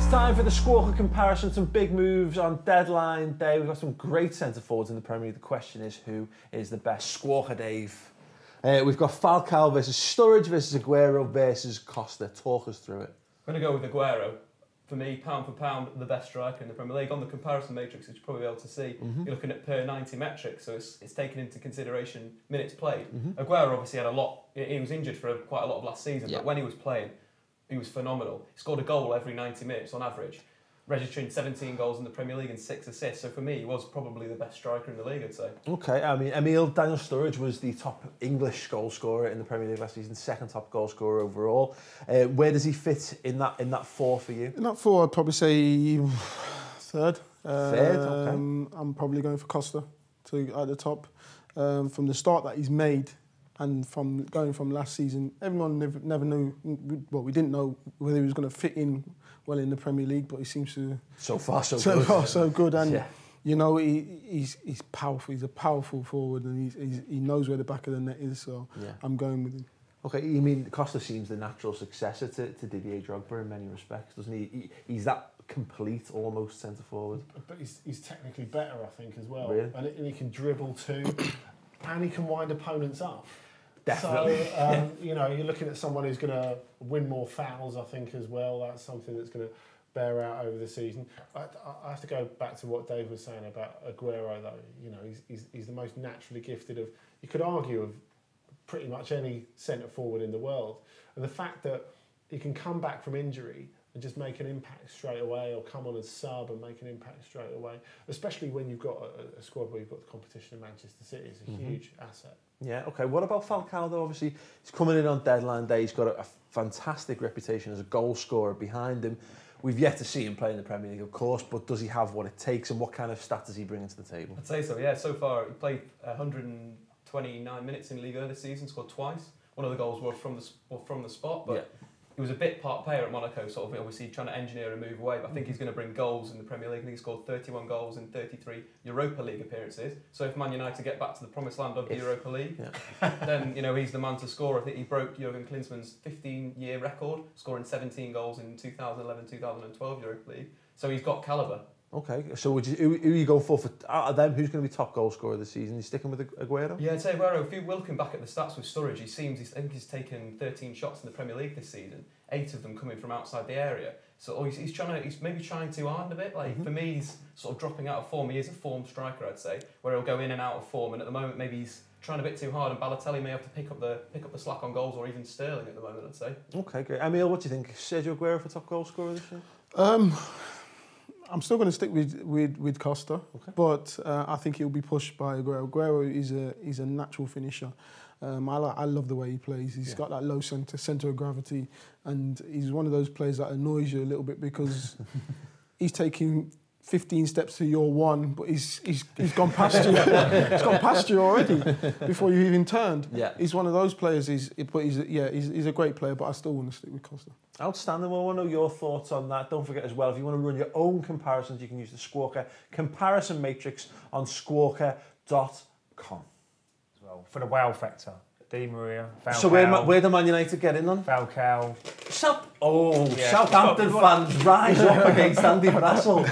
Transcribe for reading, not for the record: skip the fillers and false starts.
It's time for the Squawka Comparison. Some big moves on deadline day. We've got some great centre forwards in the Premier League. The question is, who is the best? Squawka Dave. We've got Falcao versus Sturridge versus Aguero versus Costa. Talk us through it. I'm going to go with Aguero. For me, pound for pound, the best striker in the Premier League. On the comparison matrix, which you'll probably be able to see, you're looking at per 90 metrics, so it's taken into consideration minutes played. Aguero obviously had a lot. He was injured for quite a lot of last season, but when he was playing, he was phenomenal. He scored a goal every 90 minutes on average, registering 17 goals in the Premier League and 6 assists. So for me, he was probably the best striker in the league, I'd say. Okay, I mean, Daniel Sturridge was the top English goal scorer in the Premier League last season, second top goal scorer overall. Where does he fit in that four for you? In that four, I'd probably say third. Third, okay. I'm probably going for Costa at the top. From the start that he's made, and from going from last season, everyone never knew. Well, we didn't know whether he was going to fit in well in the Premier League, but he seems to. So far, so good. So far, so good, and you know he's powerful. He's a powerful forward, and he knows where the back of the net is. So I'm going with him. Okay, you mean Costa seems the natural successor to Didier Drogba in many respects, doesn't he? He's that complete, almost centre forward. But he's technically better, I think, as well. Really? And he can dribble too, and he can wind opponents up. Definitely. So, you know, you're looking at someone who's going to win more fouls, I think, as well. That's something that's going to bear out over the season. I have to go back to what Dave was saying about Aguero, though. You know, he's the most naturally gifted of, you could argue, of pretty much any centre forward in the world. And the fact that he can come back from injury and just make an impact straight away, or come on as sub and make an impact straight away, especially when you've got a squad where you've got the competition in Manchester City, is a huge asset. Yeah, okay. What about Falcao, though? Obviously, he's coming in on deadline day. He's got a fantastic reputation as a goal scorer behind him. We've yet to see him play in the Premier League, of course, but does he have what it takes, and what kind of stats does he bring to the table? I'd say so, yeah. So far, he played 129 minutes in Liga this season, scored twice. One of the goals was from the spot, but he was a bit part player at Monaco, sort of obviously trying to engineer a move away, but I think he's going to bring goals in the Premier League. I think he scored 31 goals in 33 Europa League appearances. So if Man United get back to the promised land of the Europa League, then you know he's the man to score. I think he broke Jurgen Klinsmann's 15-year record, scoring 17 goals in 2011-2012 Europa League. So he's got calibre. Okay, so who are you going for out of them? Who's going to be top goal scorer this season? You sticking with Aguero? Yeah, I'd say Aguero. If you're looking back at the stats with Sturridge, I think he's taken 13 shots in the Premier League this season, 8 of them coming from outside the area. So he's maybe trying too hard a bit. Like for me, he's sort of dropping out of form. He is a form striker, I'd say, where he'll go in and out of form. And at the moment, maybe he's trying a bit too hard, and Balotelli may have to pick up the slack on goals, or even Sterling at the moment, I'd say. Okay, great. Emil, what do you think? Sergio Aguero for top goal scorer this year? I'm still going to stick with Costa, but I think he'll be pushed by Aguero. Aguero is a natural finisher. I love the way he plays. He's got that low centre of gravity, and he's one of those players that annoys you a little bit because he's taking 15 steps to your one, but he's gone past you. He's gone past you already before you even turned. Yeah. He's one of those players. He's a great player, but I still want to stick with Costa. Outstanding. Well, I want to know your thoughts on that. Don't forget as well, if you want to run your own comparisons, you can use the Squawka Comparison Matrix on squawka.com. Well, for the wow factor, Di Maria, Falcao. So where do Man United get in on? Falcao. Southampton fans rise up against Andy Brassel.